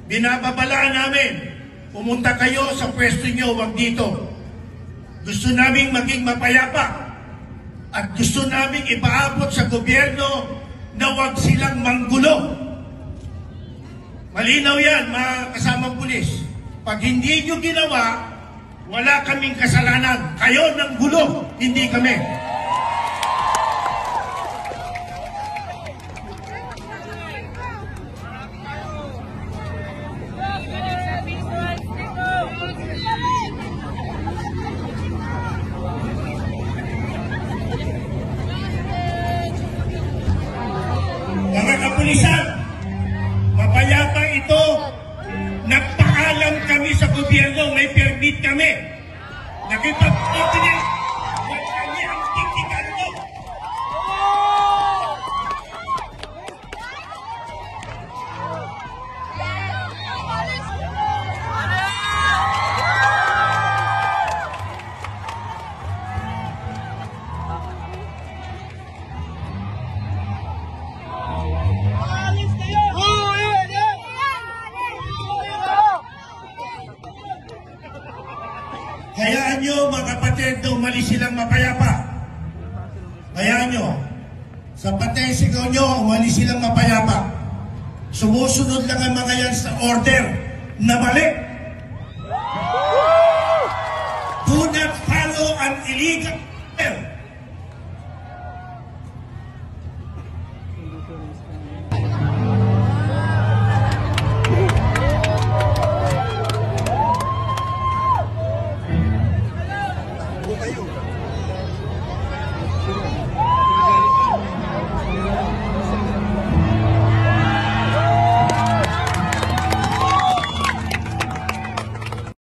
binababalaan namin, pumunta kayo sa pwesto nyo, wag dito. Gusto namin maging mapayapa at gusto namin ipaabot sa gobyerno na wag silang manggulo. Malinaw yan, mga kasamang pulis. Pag hindi nyo ginawa, wala kaming kasalanan. Kayo ng gulo, hindi kami. Mga kapulisan, mapayapa ito. Nagpaalam kami sa gobyerno, may permit kami. Nakipag-opening, wag kami ang tiktikan mo. Hayaan nyo, mga kapatid, na umalis silang mapayapa. Hayaan nyo. Sa patensikaw nyo, umalis silang mapayapa. Sumusunod lang ang mga yan sa order na mali. Do not follow an illegal